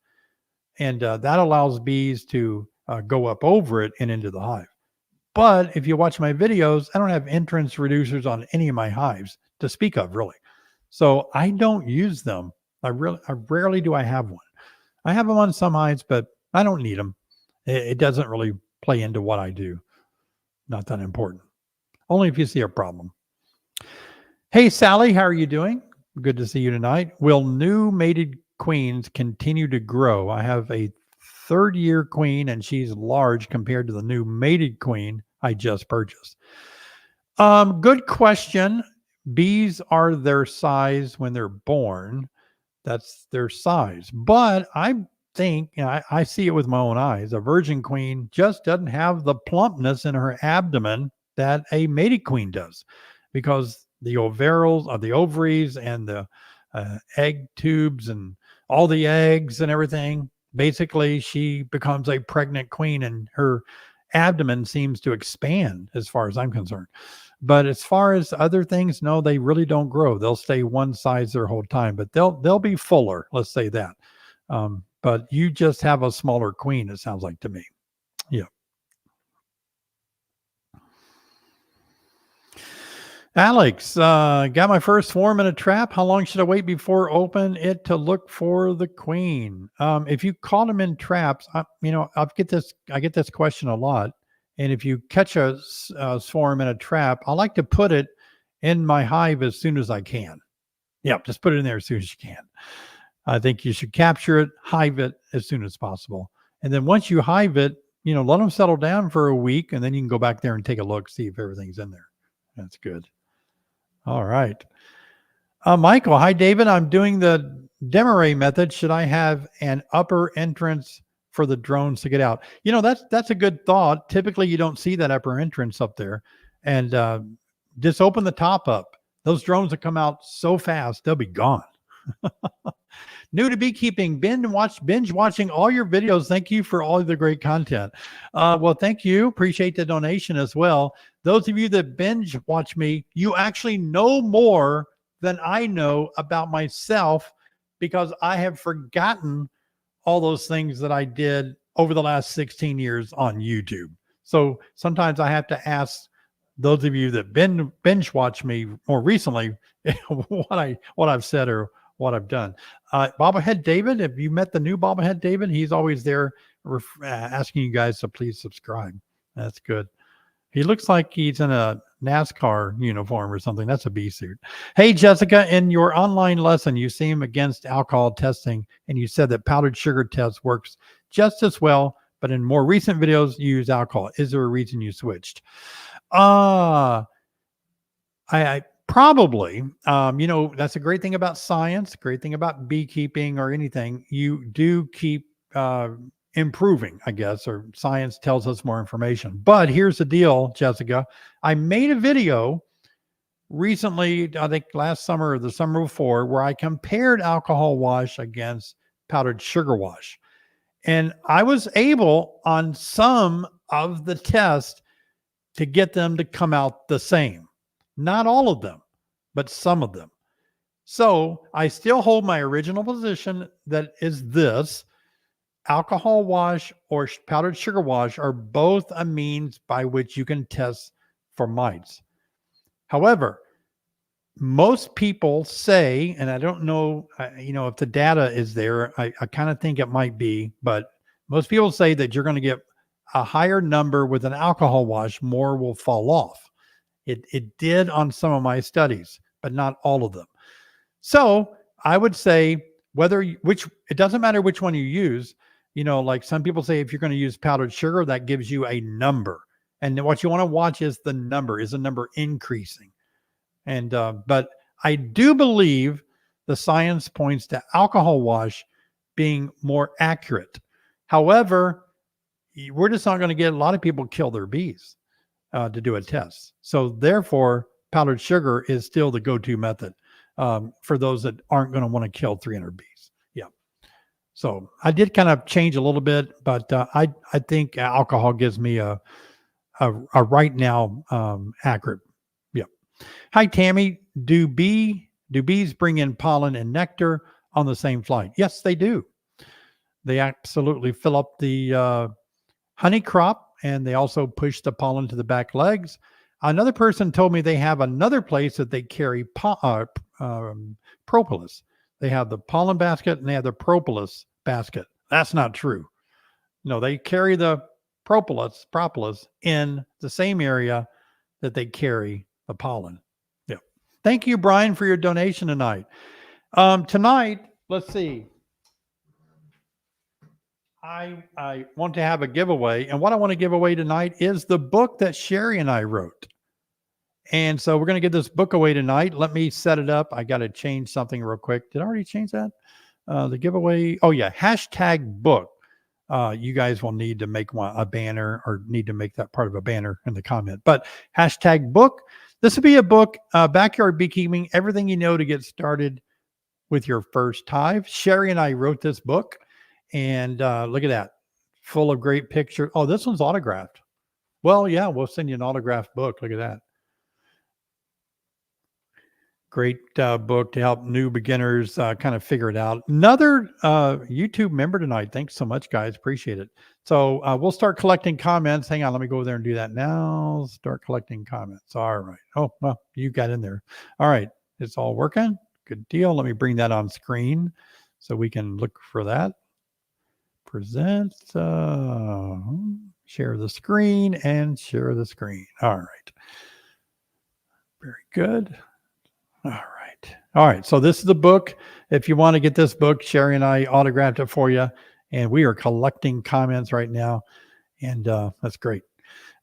And that allows bees to go up over it and into the hive. But if you watch my videos, I don't have entrance reducers on any of my hives to speak of, really. So I don't use them. I rarely do I have one. I have them on some hives, but I don't need them. It doesn't really play into what I do. Not that important. Only if you see a problem. Hey, Sally, how are you doing? Good to see you tonight. Will new mated queens continue to grow? I have a third-year queen, and she's large compared to the new mated queen I just purchased. Good question. Bees are their size when they're born. That's their size. But I think, I see it with my own eyes. A virgin queen just doesn't have the plumpness in her abdomen that a mated queen does, because the ovaries and the egg tubes and all the eggs and everything, basically she becomes a pregnant queen and her abdomen seems to expand as far as I'm concerned. But as far as other things, no, they really don't grow. They'll stay one size their whole time, but they'll be fuller. Let's say that. But you just have a smaller queen, it sounds like to me. Yeah. Alex, got my first swarm in a trap. How long should I wait before open it to look for the queen? If you caught them in traps, I get this question a lot. And if you catch a swarm in a trap, I like to put it in my hive as soon as I can. Yeah, just put it in there as soon as you can. I think you should capture it, hive it as soon as possible. And then once you hive it, let them settle down for a week, and then you can go back there and take a look, see if everything's in there. That's good. All right. Michael, hi, David. I'm doing the demarray method. Should I have an upper entrance for the drones to get out? That's a good thought. Typically, you don't see that upper entrance up there. And just open the top up. Those drones will come out so fast, they'll be gone. New to beekeeping, binge watching all your videos. Thank you for all of the great content. Well, thank you. Appreciate the donation as well. Those of you that binge watch me, you actually know more than I know about myself, because I have forgotten all those things that I did over the last 16 years on YouTube. So sometimes I have to ask those of you that binge watch me more recently what I've said or what I've done. Bobblehead David, have you met the new Bobblehead David? He's always there asking you guys to please subscribe. That's good. He looks like he's in a NASCAR uniform or something. That's a bee suit. Hey, Jessica, in your online lesson, you seem against alcohol testing, and you said that powdered sugar test works just as well, but in more recent videos, you use alcohol. Is there a reason you switched? I probably, that's a great thing about science, great thing about beekeeping or anything. You do keep improving, I guess, or science tells us more information. But here's the deal, Jessica. I made a video recently, I think last summer or the summer before, where I compared alcohol wash against powdered sugar wash. And I was able on some of the tests to get them to come out the same. Not all of them, but some of them. So I still hold my original position, that is this: alcohol wash or powdered sugar wash are both a means by which you can test for mites. However, most people say, and I don't know, if the data is there, I kind of think it might be, but most people say that you're going to get a higher number with an alcohol wash, more will fall off. It did on some of my studies, but not all of them. So I would say it doesn't matter which one you use. Like some people say, if you're going to use powdered sugar, that gives you a number. And what you want to watch is the number. Is the number increasing? And but I do believe the science points to alcohol wash being more accurate. However, we're just not going to get a lot of people kill their bees to do a test. So therefore, powdered sugar is still the go-to method for those that aren't going to want to kill 300 bees. Yeah. So I did kind of change a little bit, but I think alcohol gives me a right now accurate. Yeah. Hi, Tammy. Do bee Do bees bring in pollen and nectar on the same flight? Yes, they do. They absolutely fill up the honey crop, and they also push the pollen to the back legs. Another person told me they have another place that they carry propolis. They have the pollen basket and they have the propolis basket. That's not true. No, they carry the propolis in the same area that they carry the pollen. Yeah. Thank you, Brian, for your donation tonight. Tonight, let's see. I want to have a giveaway, and what I want to give away tonight is the book that Sherry and I wrote. And so we're going to give this book away tonight. Let me set it up. I got to change something real quick. Did I already change that? The giveaway. Oh yeah. #book. You guys will need to make a banner, or need to make that part of a banner in the comment, but #book. This will be a book, Backyard Beekeeping, everything you know to get started with your first hive. Sherry and I wrote this book, and look at that, full of great pictures. Oh, this one's autographed. Well, yeah, we'll send you an autographed book. Look at that. Great book to help new beginners kind of figure it out. Another YouTube member tonight. Thanks so much, guys. Appreciate it. So we'll start collecting comments. Hang on. Let me go over there and do that now. Start collecting comments. All right. Oh, well, you got in there. All right. It's all working. Good deal. Let me bring that on screen so we can look for that. Present. Share the screen and share the screen. All right. Very good. All right. All right. So this is the book. If you want to get this book, Sherry and I autographed it for you, and we are collecting comments right now. And that's great.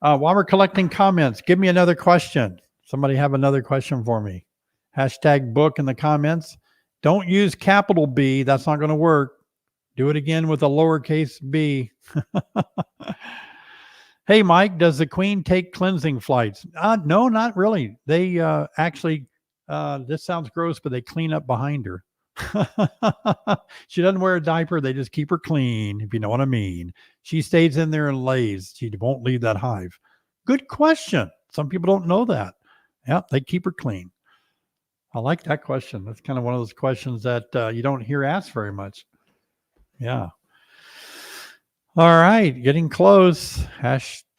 While we're collecting comments, give me another question. Somebody have another question for me. #book in the comments. Don't use capital B. That's not going to work. Do it again with a lowercase b. Hey, Mike, does the queen take cleansing flights? No, not really. They actually, this sounds gross, but they clean up behind her. She doesn't wear a diaper. They just keep her clean, if you know what I mean. She stays in there and lays. She won't leave that hive. Good question. Some people don't know that. Yeah, they keep her clean. I like that question. That's kind of one of those questions that you don't hear asked very much. Yeah. All right. Getting close.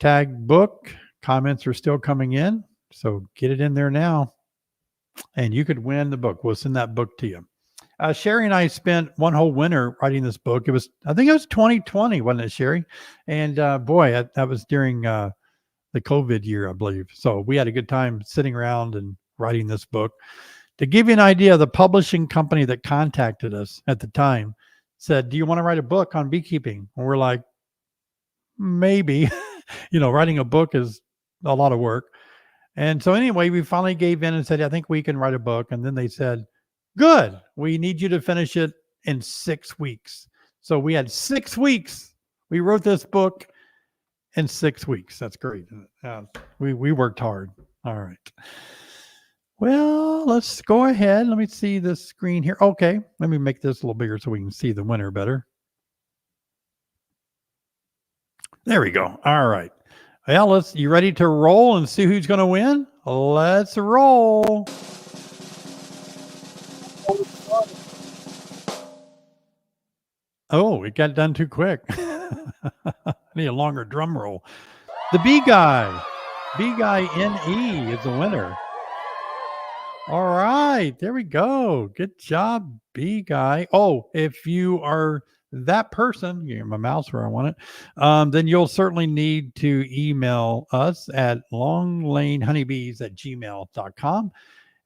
#book. Comments are still coming in. So get it in there now. And you could win the book. We'll send that book to you. Sherry and I spent one whole winter writing this book. I think it was 2020, wasn't it, Sherry? And boy, that was during the COVID year, I believe. So we had a good time sitting around and writing this book. To give you an idea, the publishing company that contacted us at the time said, do you want to write a book on beekeeping? And we're like, maybe. Writing a book is a lot of work. And so anyway, we finally gave in and said, I think we can write a book. And then they said, good, we need you to finish it in 6 weeks. So we had 6 weeks. We wrote this book in 6 weeks. That's great. We worked hard. All right. Well, let's go ahead. Let me see the screen here. Okay. Let me make this a little bigger so we can see the winner better. There we go. All right. Well, you ready to roll and see who's going to win? Let's roll. Oh, it got done too quick. I need a longer drum roll. The Bee Guy NE is the winner. All right, there we go. Good job, Bee Guy. Oh, if you are that person, get my mouse where I want it, then you'll certainly need to email us at longlanehoneybees@gmail.com.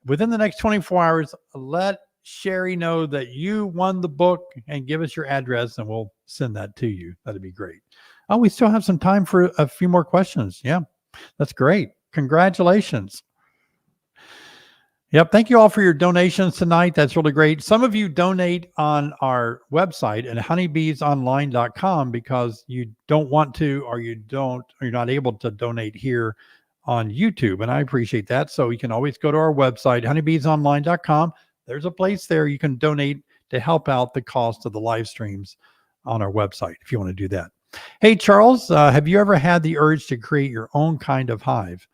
Within the next 24 hours, let Sherry know that you won the book and give us your address and we'll send that to you. That'd be great. Oh, we still have some time for a few more questions. Yeah, that's great. Congratulations. Yep. Thank you all for your donations tonight. That's really great. Some of you donate on our website at honeybeesonline.com because you don't want to, or you're not able to donate here on YouTube. And I appreciate that. So you can always go to our website, honeybeesonline.com. There's a place there you can donate to help out the cost of the live streams on our website if you want to do that. Hey, Charles, have you ever had the urge to create your own kind of hive?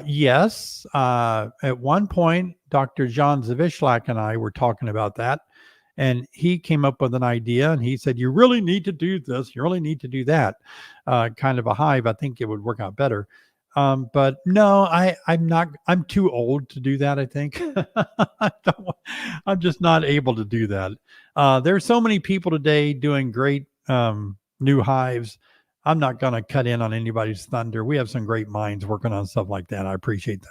Yes. At one point, Dr. John Zavishlak and I were talking about that. And he came up with an idea, and he said, you really need to do this. You really need to do that. Kind of a hive. I think it would work out better. But no, I'm too old to do that, I think. I'm just not able to do that. There's so many people today doing great new hives. I'm not going to cut in on anybody's thunder. We have some great minds working on stuff like that. I appreciate that.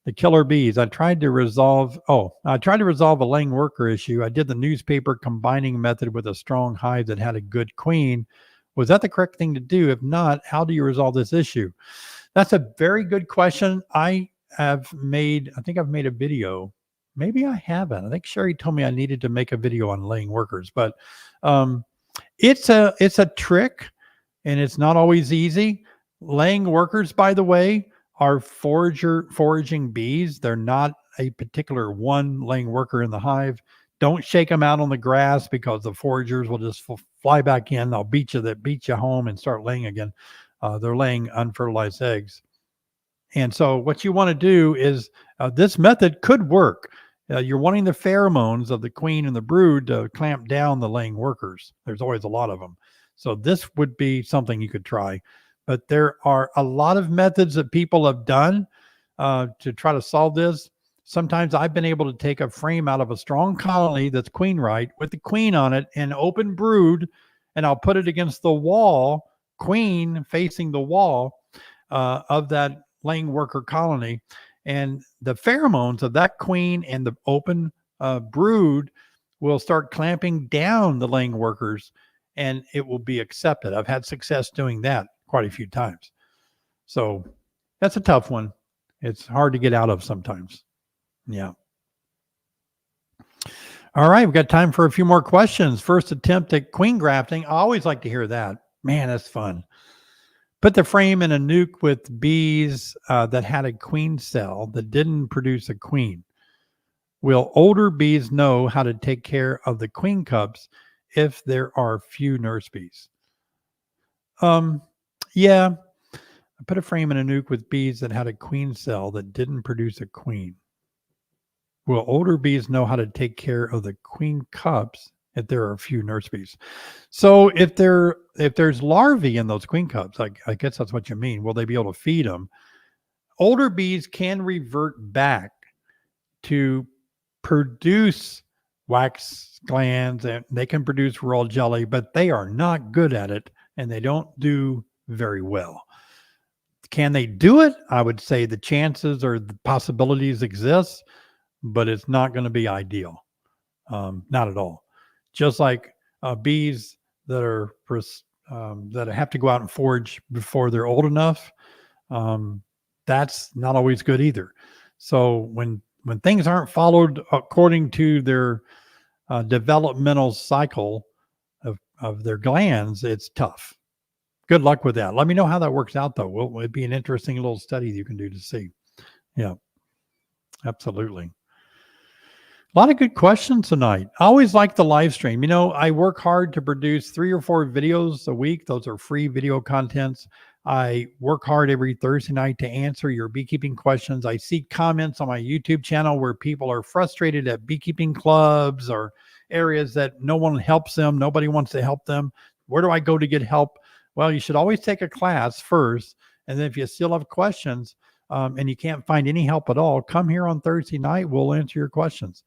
The killer bees. I tried to resolve a laying worker issue. I did the newspaper combining method with a strong hive that had a good queen. Was that the correct thing to do? If not, how do you resolve this issue? That's a very good question. I think I've made a video. Maybe I haven't. I think Sherry told me I needed to make a video on laying workers, but it's a trick, and it's not always easy. Laying workers, by the way, are foraging bees. They're not a particular one laying worker in the hive. Don't shake them out on the grass, because the foragers will just fly back in. They'll beat you home and start laying again. They're laying unfertilized eggs. And so what you want to do is, this method could work. You're wanting the pheromones of the queen and the brood to clamp down the laying workers. There's always a lot of them. So this would be something you could try. But there are a lot of methods that people have done to try to solve this. Sometimes I've been able to take a frame out of a strong colony that's queen right with the queen on it and open brood, and I'll put it against the wall, queen facing the wall of that laying worker colony. And the pheromones of that queen and the open brood will start clamping down the laying workers, and it will be accepted. I've had success doing that quite a few times. So that's a tough one. It's hard to get out of sometimes. Yeah. All right. We've got time for a few more questions. First attempt at queen grafting. I always like to hear that. Man, that's fun. Put the frame in a nuke with bees that had a queen cell that didn't produce a queen. Will older bees know how to take care of the queen cubs if there are few nurse bees? Yeah. I put a frame in a nuke with bees that had a queen cell that didn't produce a queen. Will older bees know how to take care of the queen cubs if there are a few nurse bees? So if there's larvae in those queen cubs, I guess that's what you mean. Will they be able to feed them? Older bees can revert back to produce wax glands, and they can produce royal jelly, but they are not good at it, and they don't do very well. Can they do it? I would say the chances or the possibilities exist, but it's not going to be ideal. Not at all. Just like bees that have to go out and forage before they're old enough, that's not always good either. So when things aren't followed according to their developmental cycle of their glands, it's tough. Good luck with that. Let me know how that works out, though. It'd be an interesting little study you can do to see. Yeah, absolutely. A lot of good questions tonight. I always like the live stream. You know, I work hard to produce 3 or 4 videos a week. Those are free video contents. I work hard every Thursday night to answer your beekeeping questions. I see comments on my YouTube channel where people are frustrated at beekeeping clubs or areas that no one helps them. Nobody wants to help them. Where do I go to get help? Well, you should always take a class first. And then if you still have questions and you can't find any help at all, come here on Thursday night. We'll answer your questions.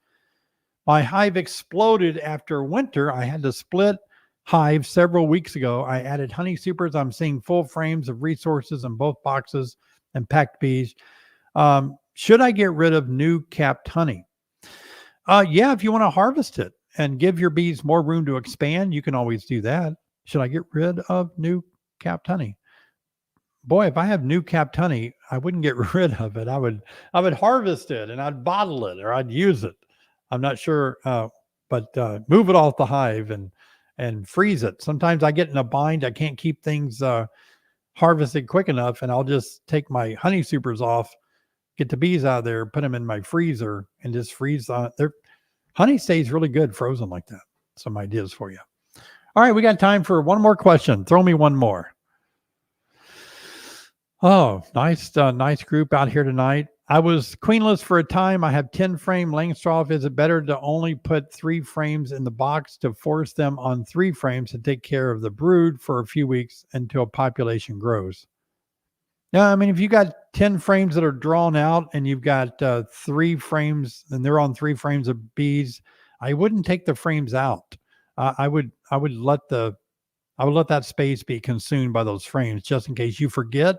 My hive exploded after winter. I had to split hive several weeks ago. I added honey supers. I'm seeing full frames of resources in both boxes and packed bees. Should I get rid of new capped honey? Yeah, if you want to harvest it and give your bees more room to expand, you can always do that. Should I get rid of new capped honey? Boy, if I have new capped honey, I wouldn't get rid of it. I would harvest it and I'd bottle it or I'd use it. I'm not sure, but move it off the hive and freeze it. Sometimes I get in a bind. I can't keep things harvested quick enough, and I'll just take my honey supers off, get the bees out of there, put them in my freezer, and just freeze their honey stays really good frozen like that. Some ideas for you. All right, we got time for one more question. Throw me one more. Oh, nice group out here tonight. I was queenless for a time. I have 10 frame laying straw. Is it better to only put 3 frames in the box to force them on 3 frames to take care of the brood for a few weeks until population grows? Yeah, I mean, if you got 10 frames that are drawn out and you've got 3 frames and they're on 3 frames of bees, I wouldn't take the frames out. I would let that space be consumed by those frames just in case you forget.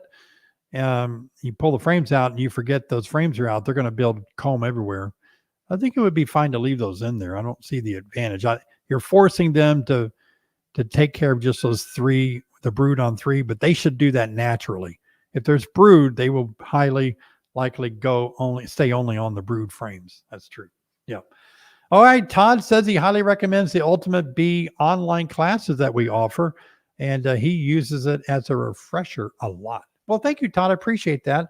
You pull the frames out and you forget those frames are out, they're going to build comb everywhere. I think it would be fine to leave those in there. I don't see the advantage. You're forcing them to take care of just those 3, the brood on 3, but they should do that naturally. If there's brood, they will highly likely stay only on the brood frames. That's true. Yeah. All right. Todd says he highly recommends the Ultimate Bee online classes that we offer, and he uses it as a refresher a lot. Well, thank you, Todd. I appreciate that.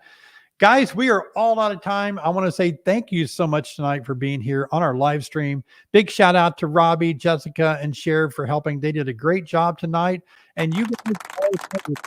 Guys, we are all out of time. I want to say thank you so much tonight for being here on our live stream. Big shout out to Robbie, Jessica, and Cher for helping. They did a great job tonight. And you guys always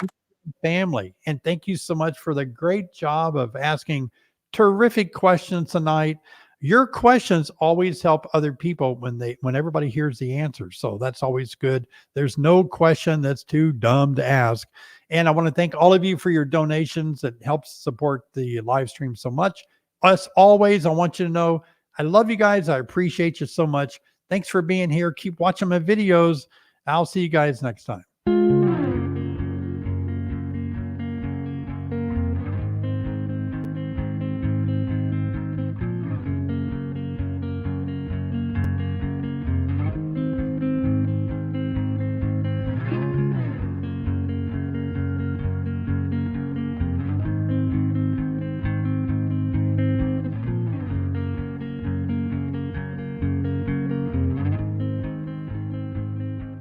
family. And thank you so much for the great job of asking terrific questions tonight. Your questions always help other people when everybody hears the answers. So that's always good. There's no question that's too dumb to ask. And I want to thank all of you for your donations that helps support the live stream so much. As always, I want you to know I love you guys. I appreciate you so much. Thanks for being here. Keep watching my videos. I'll see you guys next time.